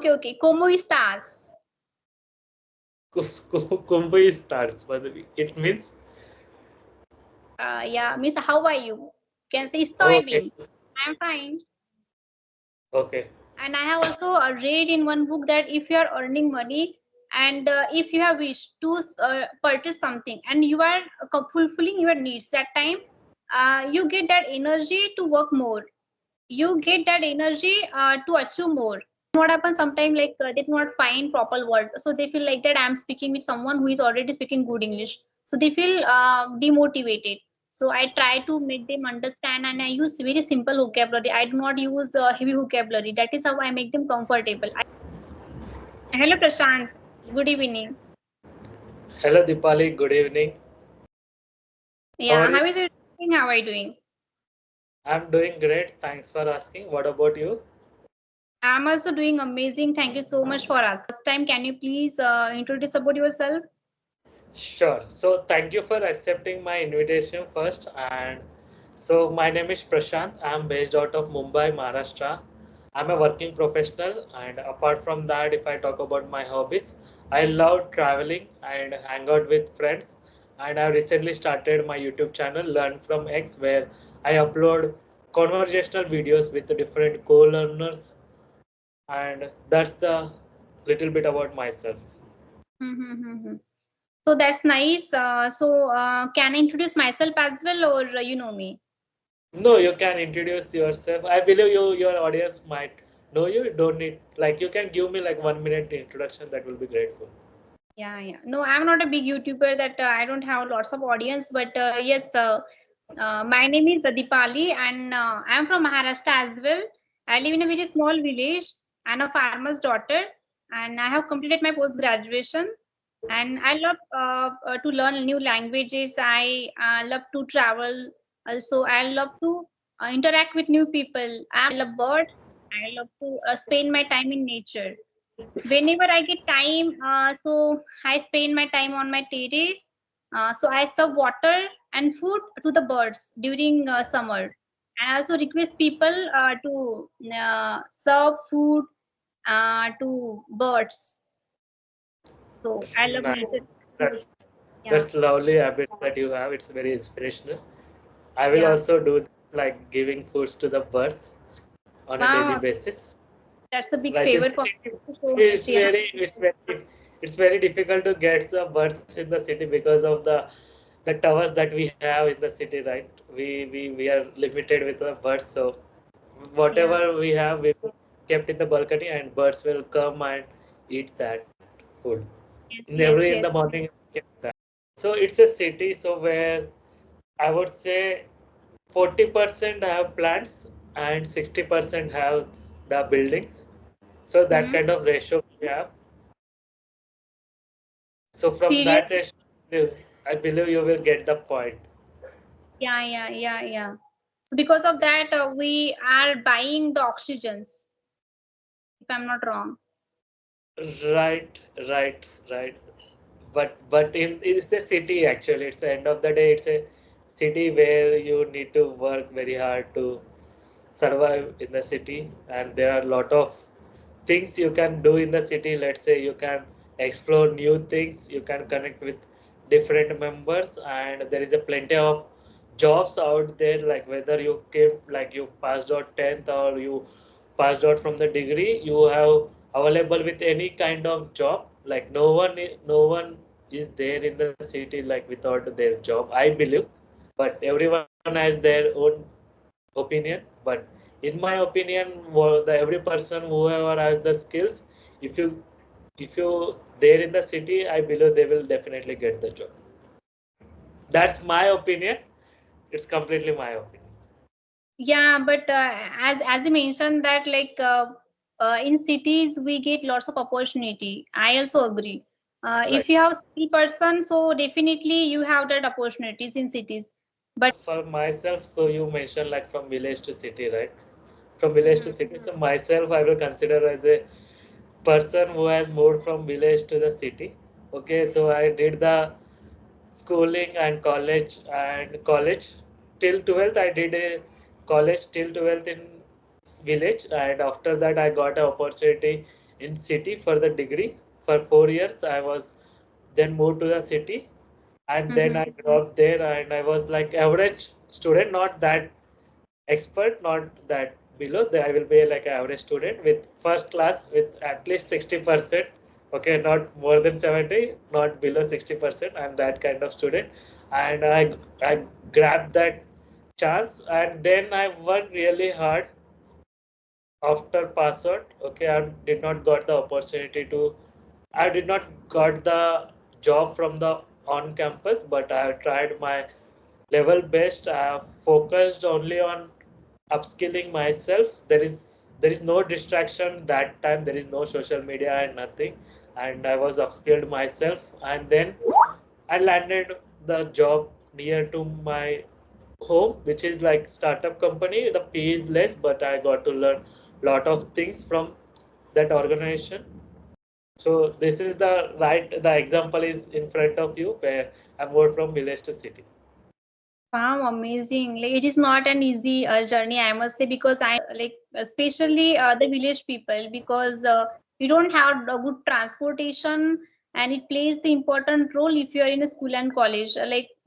Okay. ¿Cómo estás? Kumbu starts, but it means Yeah, Miss, how are you? You can say estoy okay, bien. I'm fine. okay. And I have also read in one book that if you are earning money and if you have wished to purchase something and you are fulfilling your needs, that time you get that energy to work more. You get that energy to achieve more. What happens sometimes, like they do not find proper word, so they feel like that I'm speaking with someone who is already speaking good English, so they feel demotivated. So I try to make them understand, and I use very simple vocabulary. I do not use heavy vocabulary. That is how I make them comfortable. Hello Prashant, good evening. Hello Dipali, good evening. How Yeah, are you? how is it? How are you doing? I'm doing great. Thanks for asking. What about you? I'm also doing amazing. Thank you so much for us. First time, can you please introduce about yourself? Sure. So thank you for accepting my invitation first. And so my name is Prashant. I'm based out of Mumbai, Maharashtra. I'm a working professional, and apart from that, if I talk about my hobbies, I love traveling and hang out with friends. And I recently started my YouTube channel, Learn from X, where I upload conversational videos with the different co-learners, and that's the little bit about myself. Mm-hmm. So that's nice. Can I introduce myself as well, or you know me? No, you can introduce yourself. I believe your audience might know you. You don't need, like, you can give me like 1 minute introduction. That will be grateful. Yeah, yeah. No, I'm not a big YouTuber that I don't have lots of audience, but yes, my name is Dipali and I'm from Maharashtra as well. I live in a very small village. I'm a farmer's daughter and I have completed my post graduation. And I love to learn new languages. I love to travel. Also, I love to interact with new people. I love birds. I love to spend my time in nature. Whenever I get time, so I spend my time on my terrace. So I serve water and food to the birds during summer. I also request people to serve food to birds. So I love Nice. nature. That's Yeah. that's lovely habits that you have. It's very inspirational. I will Yeah. also do like giving foods to the birds on a daily Wow. basis. That's a big Like in favor the for me. city, Thank you so much. Yeah. it's very difficult to get the birds in the city because of the towers that we have in the city, right? We are limited with the birds, so Yeah. whatever we have, we kept in the balcony, and birds will come and eat that food. Yes. Yes. In the Yes. morning, we kept that. So it's a city, so where I would say 40% have plants and 60% have the buildings. So that Hmm. kind of ratio we have. So from that Seriously. ratio, I believe you will get the point. Yeah. Yeah. Yeah. Yeah. So because of that, we are buying the oxygens, if I'm not wrong. Right, right. But it's a city actually. It's the end of the day. It's a city where you need to work very hard to survive in the city, and there are a lot of things you can do in the city. Let's say you can explore new things, you can connect with different members, and there is a plenty of jobs out there. Like whether you came, like you passed out 10th or you passed out from the degree, you have available with any kind of job. Like no one is there in the city like without their job, I believe. But everyone has their own opinion. But in my opinion, every person whoever has the skills, if you there in the city, I believe they will definitely get the job. That's my opinion. It's completely my opinion. Yeah, but as you mentioned that like in cities we get lots of opportunity. I also agree. Right. If you have skill person, so definitely you have that opportunities in cities. But For myself, so you mentioned like from village to city, right? From village to Mhm. city. So myself, I will consider as a person who has moved from village to the city. Okay, so I did the schooling and college till 12th. I did a college till 12th in village, and after that I got an opportunity in city for the degree for 4 years. I was then moved to the city, and then Mm-hmm. I grew up there, and I was like average student, not that expert, not that below. I will be like average student with first class with at least 60%. Okay, not more than 70, not below 60%. I'm that kind of student, and I grabbed that chance, and then I worked really hard after pass out. Okay, I did not got the opportunity to, I did not got the job from the on campus, but I have tried my level best. I have focused only on upskilling myself. There is no distraction that time. There is no social media and nothing, and I was upskilled myself, and then I landed the job near to my home, which is like startup company. The pay is less, but I got to learn lot of things from that organization. So this is the right. The example is in front of you where I moved from village to city. Wow, amazing. Like it is not an easy journey, I must say, because I know like especially the village people, because you don't have a good transportation, and it plays the important role if you are in a school and college.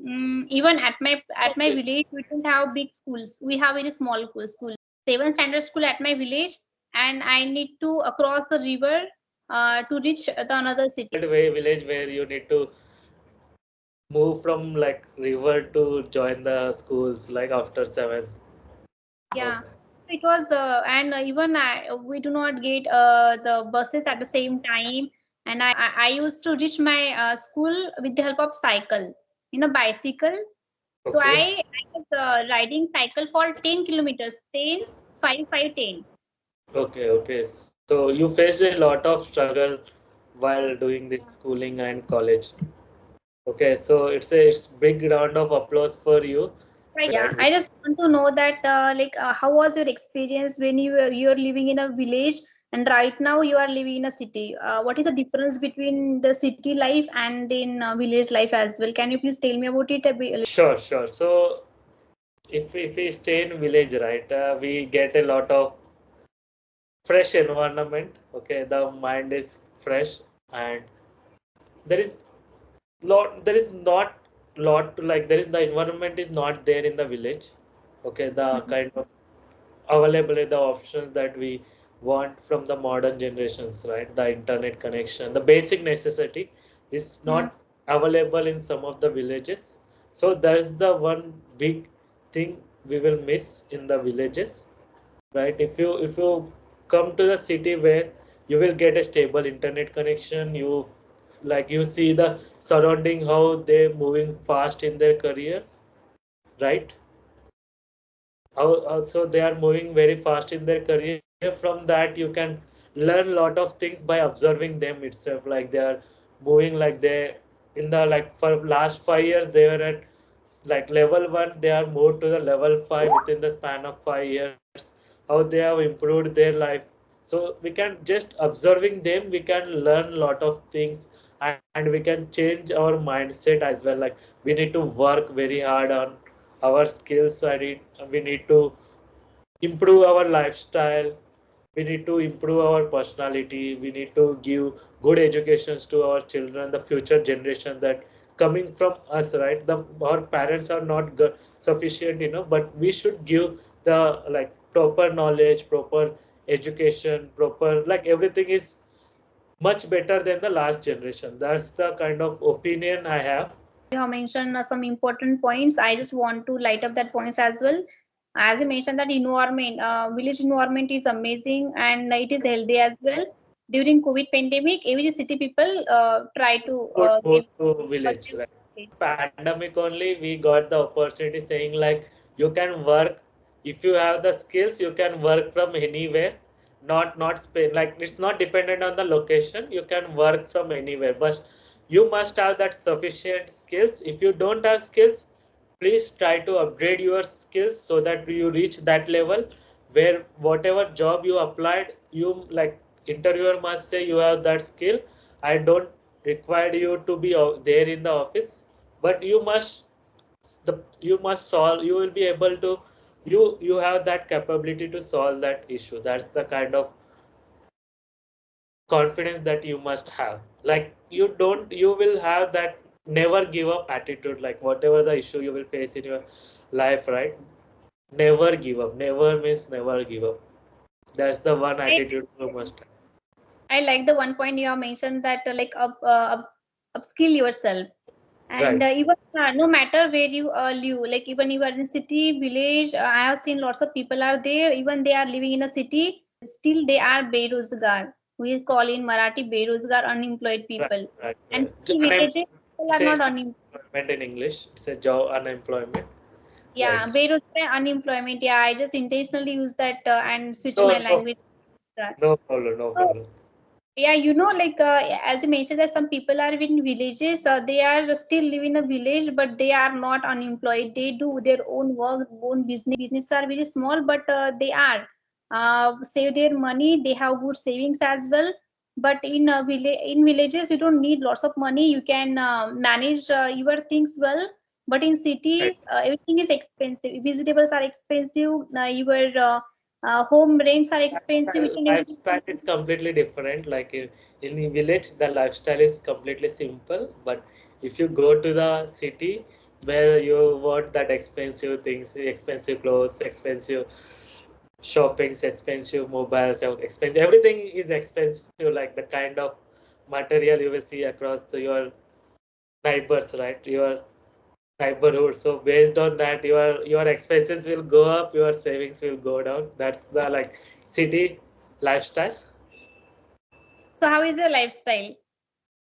Even at my Okay. village, we don't have big schools. We have very small schools. Seven standard school at my village, and I need to cross the river to reach the another city. Way village where you need to move from like river to join the schools like after seventh. Yeah, Okay. it was, and even we do not get the buses at the same time. And I used to reach my school with the help of cycle, bicycle. So Okay. I was riding cycle for 10 kilometers, 10, 5, 5, 10. Okay. Okay. So you faced a lot of struggle while doing this Yeah. schooling and college. Okay. So it's big round of applause for you, Yeah, right? I just want to know that how was your experience when you're living in a village and right now you are living in a city? What is the difference between the city life and in village life as well? Can you please tell me about it a bit? Sure. Sure. So if we stay in village, right, we get a lot of fresh environment. Okay, the mind is fresh, and there is there is not lot to like, there is the environment is not there in the village. Okay, the Mhm. kind of available the options that we want from the modern generations, right? The internet connection, the basic necessity is Yeah. not available in some of the villages. So that's the one big thing we will miss in the villages, right? If you come to the city where you will get a stable internet connection, you see the surrounding, how they moving fast in their career, right? How also they are moving very fast in their career. From that you can learn a lot of things by observing them itself, like they are moving, like they in the like for last 5 years they were at like level 1, they are moved to the level 5 within the span of 5 years, how they have improved their life. So we can just observing them, we can learn a lot of things, and we can change our mindset as well. Like we need to work very hard on our skills. We need to improve our lifestyle, we need to improve our personality, we need to give good educations to our children, the future generation that coming from us, right? Our parents are not sufficient enough, but we should give the like proper knowledge, proper education, proper like everything is much better than the last generation. That's the kind of opinion I have. You have mentioned some important points. I just want to light up that points as well. As you mentioned that environment, village environment is amazing and it is healthy as well. During COVID pandemic, every city people try to Moved give to village, right? Pandemic only we got the opportunity, saying like you can work, if you have the skills you can work from anywhere, not spain, like it's not dependent on the location, you can work from anywhere, but you must have that sufficient skills. If you don't have skills, please try to upgrade your skills so that you reach that level where whatever job you applied, you like interviewer must say you have that skill. I don't require you to be there in the office, but you must solve, you will be able to, you have that capability to solve that issue. That's the kind of confidence that you must have. Like you will have that never give up attitude. Like whatever the issue you will face in your life, right? Never give up. Never means never give up. That's the one I attitude you must have. I like the one point you have mentioned that upskill yourself. And Right. even no matter where you live, like even you are in city, village, I have seen lots of people are there. Even they are living in a city, still they are berozgar. We call in Marathi berozgar, unemployed Right. people. Right. And Right. still villages people are not Says unemployed. unemployment in English. It's a job unemployment. Right. Yeah, berozgar, unemployment. Yeah, I just intentionally use that and switch No, my no, language. no problem, no So problem. yeah, like as you mentioned, that some people are in villages. They are still live in a village, but they are not unemployed. They do their own work, own business are very small, but they are save their money. They have good savings as well. But in villages, you don't need lots of money. You can manage your things well. But in Right. cities, everything is expensive. Vegetables are expensive. Your home rents are expensive. Each and everything is Lifestyle is expensive. completely different. Like in the village, the lifestyle is completely simple. But if you go to the city where you want that expensive things, expensive clothes, expensive shoppings, expensive mobiles, expensive everything is expensive. Like the kind of material you will see across your neighbors, right? Your neighborhood. So based on that, your expenses will go up, your savings will go down. That's the like city lifestyle. So how is your lifestyle?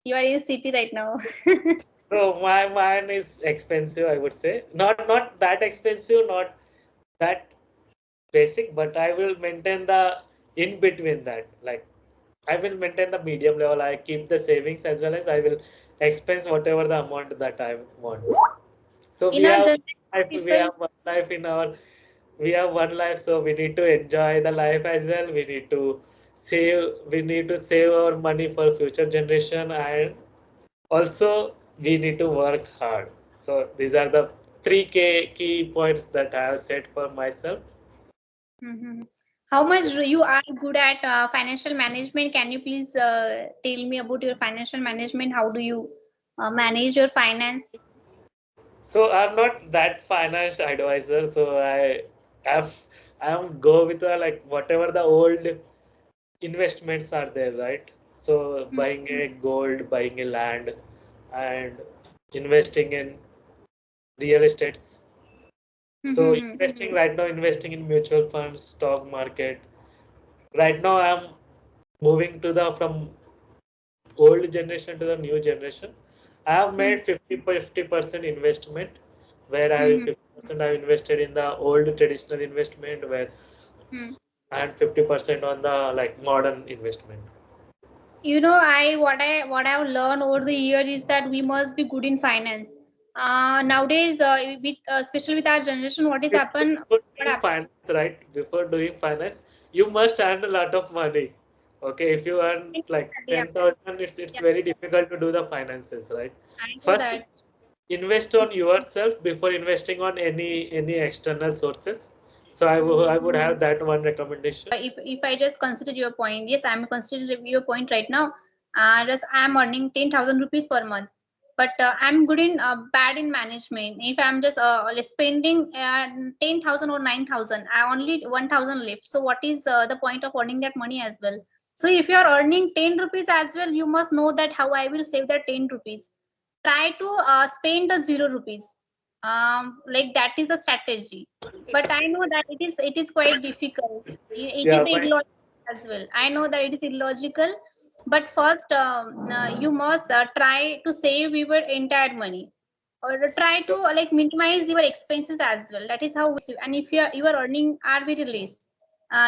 You are in city right now. So my mine is expensive, I would say. Not that expensive, not that basic, but I will maintain the in between that. Like I will maintain the medium level. I keep the savings as well as I will expense whatever the amount that I want. So In our generation, we people, have one life in our we have one life, so we need to enjoy the life as well. We need to save our money for future generation, and also we need to work hard. So these are the three key points that I have set for myself. Mhm. How much you are good at financial management? Can you please tell me about your financial management? How do you manage your finance? So I'm not that finance advisor, so am I'm go with the like whatever the old investments are there, right? So buying a gold, buying a land, and investing in real estates. So investing right now, investing in mutual funds, stock market. Right now, I'm moving to the from old generation to the new generation. I have made 50% investment, where I 50% I've invested in the old traditional investment, where and 50% on the like modern investment. What I've learned over the year is that we must be good in finance. Nowadays, with especially with our generation, what is happen? Before What doing happen? finance, right? Before doing finance, you must earn a lot of money. Okay, if you earn like Yeah, 10,000, it's yeah, very difficult to do the finances, right? I know First, that. invest on yourself before investing on any external sources. So I would have that one recommendation. If I just consider your point, yes, I'm considering your point right now. Just I'm earning 10,000 rupees per month, but I'm good in bad in management. If I'm just spending 10,000 or 9,000, I only 1,000 left. So what is the point of earning that money as well? So if you are earning 10 rupees as well, you must know that how I will save that 10 rupees. Try to spend the 0 rupees. Like that is a strategy, but I know that it is quite difficult. It Yeah, is illogical as well. I know that it is illogical, but first you must try to save your entire money, or try to so like minimize your expenses as well. That is how we save. And if you are earning are very less,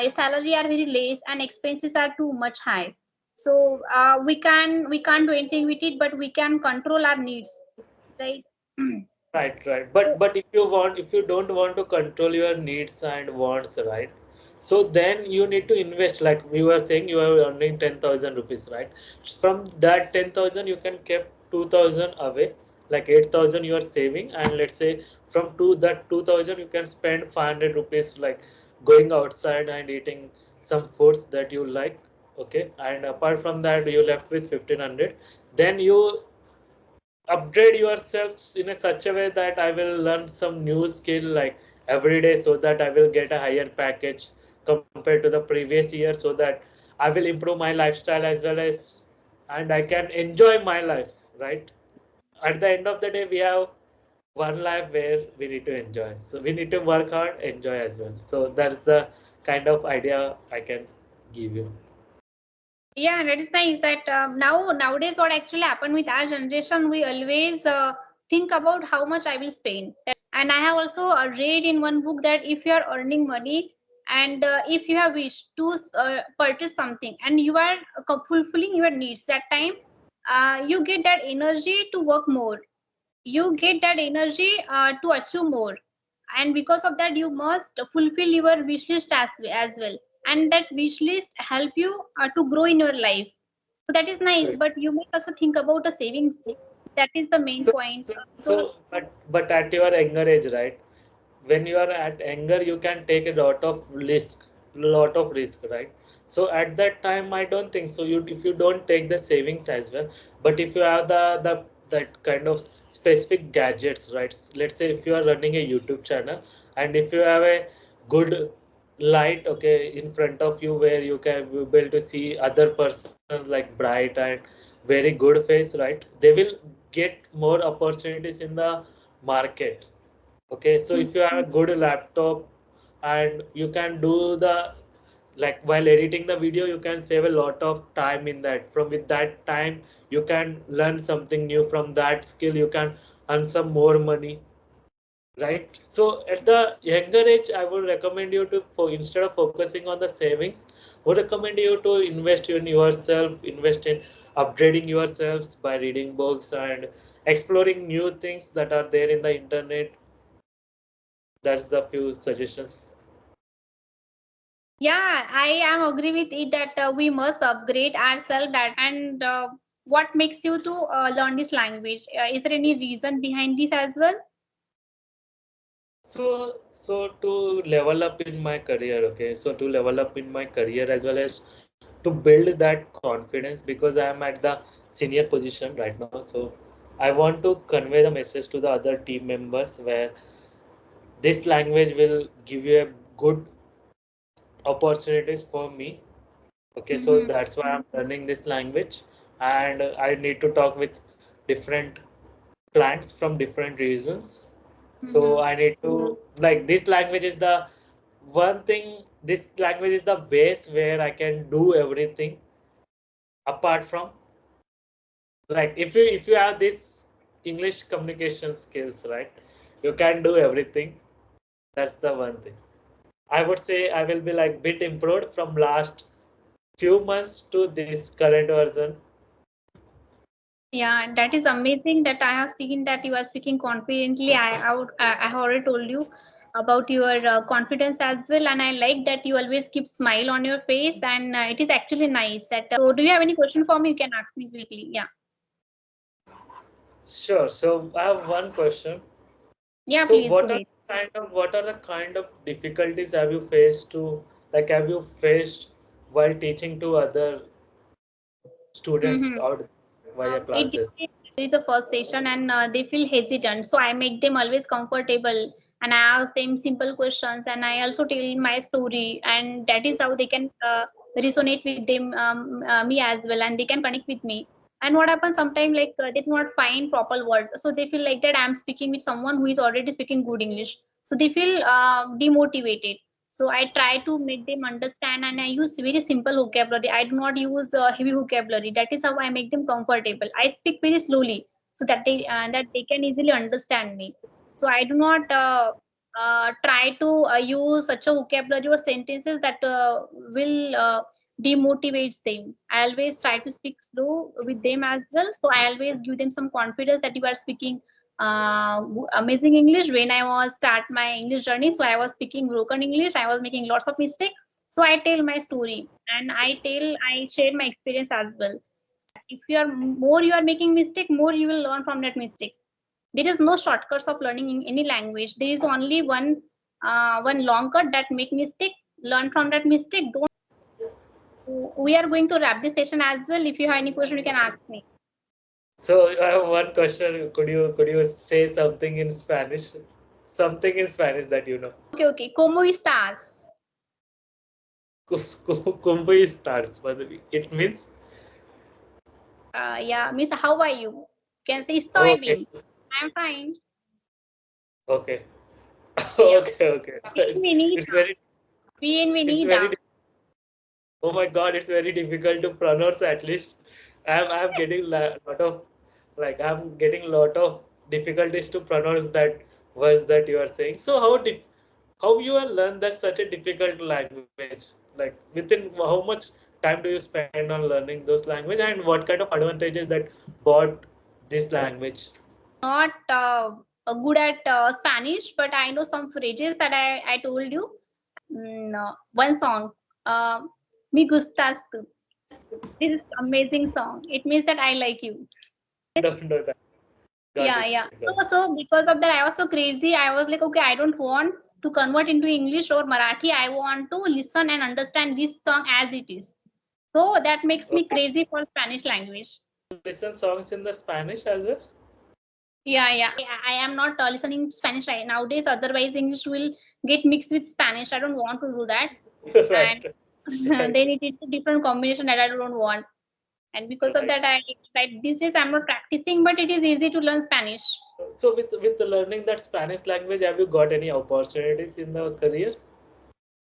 your salary are very less, and expenses are too much high, so we can't do anything with it, but we can control our needs, right? right, right. So, But if you don't want to control your needs and wants, right? So then you need to invest. Like we were saying, you are earning 10,000 rupees, right? From that 10,000, you can keep 2,000 away, like 8,000 you are saving, and let's say from that 2,000 you can spend 500 rupees, like going outside and eating some foods that you like, Okay, and apart from that you left with 1500. Then you upgrade yourselves in a such a way that I will learn some new skill like every day so that I will get a higher package compared to the previous year, so that I will improve my lifestyle as well as, and I can enjoy my life, right? At the end of the day, we have one life where we need to enjoy. So we need to work hard, enjoy as well. So that's the kind of idea I can give you. Yeah, that is nice. That nowadays, what actually happened with our generation, we always think about how much I will spend. And I have also read in one book that if you are earning money and if you have wished to purchase something and you are fulfilling your needs, that time you get that energy to work more. You get that energy to achieve more, and because of that you must fulfill your wish list as well, and that wish list help you to grow in your life. So that is nice, Right. but you must also think about a savings. That is the main So, point so, because so, but at your younger age, right? When you are at anger, you can take a lot of risk, right? So at that time, I don't think so. You, if you don't take the savings as well, but if you have the that kind of specific gadgets, right? Let's say if you are running a YouTube channel, and if you have a good light, okay, in front of you where you can be able to see other persons like bright and very good face, right? They will get more opportunities in the market. Okay, so if you have a good laptop and you can do the, like while editing the video, you can save a lot of time in that. From with that time, you can learn something new. From that skill, you can earn some more money, right? So at the younger age, I would recommend you to, for instead of focusing on the savings, would recommend you to invest in yourself, invest in upgrading yourselves by reading books and exploring new things that are there in the internet. That's the few suggestions. yeah, I am agree with it that we must upgrade ourselves. That and what makes you to learn this language? Is there any reason behind this as well? So to level up in my career, okay. So to level up in my career as well as to build that confidence, because I am at the senior position right now. So I want to convey the message to the other team members where this language will give you a good opportunities for me. Okay, so Mm-hmm. that's why I'm learning this language, and I need to talk with different clients from different regions. So Mm-hmm. I need to, like, this language is the one thing, this language is the base where I can do everything apart from, like, if you have this English communication skills, right? You can do everything. That's the one thing. I would say I will be like bit improved from last few months to this current version. Yeah, that is amazing that I have seen that you are speaking confidently. I have already told you about your confidence as well, and I like that you always keep smile on your face, and it is actually nice. That so, do you have any question for me? You can ask me quickly. Yeah, Sure. So I have one question. yeah, So please go ahead. what are the kind of difficulties have you faced to, like, have you faced while teaching to other students Mm-hmm. out via It classes? depends. There is a first session and they feel hesitant, so I make them always comfortable and I ask them simple questions and I also tell my story, and that is how they can resonate with them me as well, and they can connect with me. And what happens sometimes, like they do not find proper word, so they feel like that I'm speaking with someone who is already speaking good English, so they feel demotivated. So I try to make them understand and I use very simple vocabulary. I do not use heavy vocabulary. That is how I make them comfortable. I speak very slowly so that they can easily understand me. So I do not try to use such a vocabulary or sentences that will demotivates them. I always try to speak slow with them as well. So I always give them some confidence that you are speaking amazing English. When I was start my English journey, so I was speaking broken English. I was making lots of mistakes. So I tell my story and I share my experience as well. If you are making mistake, more you will learn from that mistakes. There is no shortcuts of learning in any language. There is only one long cut that make mistake. Learn from that mistake. Don't We are going to wrap this session as well. If you have any question, you can ask me. So I have one question. Could you say something in Spanish? Something in Spanish that you know. Okay, okay. ¿Cómo estás? Kumbu starts, but it means Yeah, Miss, how are you? You can say estoy okay, bien. I'm fine. okay, Yeah. okay. It's Bienvenida. very it's very Bienvenida. oh my God, it's very difficult to pronounce at least. I'm getting lot of I'm getting lot of difficulties to pronounce that words that you are saying. So how you have learned that such a difficult language? Like within how much time do you spend on learning those language and what kind of advantages that brought this language? Not good at Spanish, but I know some phrases that I told you. One song, uh, "Me gustas tú." This is amazing song. It means that I like you. I don't know that. Got Yeah, it. yeah. Got it. So because of that, I was so crazy. I was like, okay, I don't want to convert into English or Marathi. I want to listen and understand this song as it is. So that makes me Okay. crazy for Spanish language. You listen songs in the Spanish as well? Yeah, yeah. I am not listening Spanish right nowadays. Otherwise, English will get mixed with Spanish. I don't want to do that. Right. And Right. then it is a different combination that I don't want. And because of Right. that, I like these days I'm not practicing, but it is easy to learn Spanish. So with learning that Spanish language, have you got any opportunities in the career?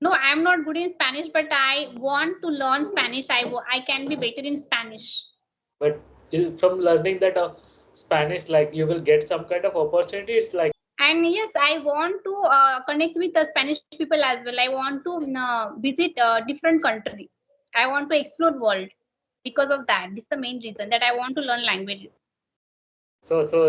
No, I'm not good in Spanish, but I want to learn Spanish. I can be better in Spanish. But from learning that Spanish, like you will get some kind of opportunity. It's like And yes, I want to connect with the Spanish people as well. I want to visit a different country. I want to explore world because of that. This is the main reason that I want to learn languages. so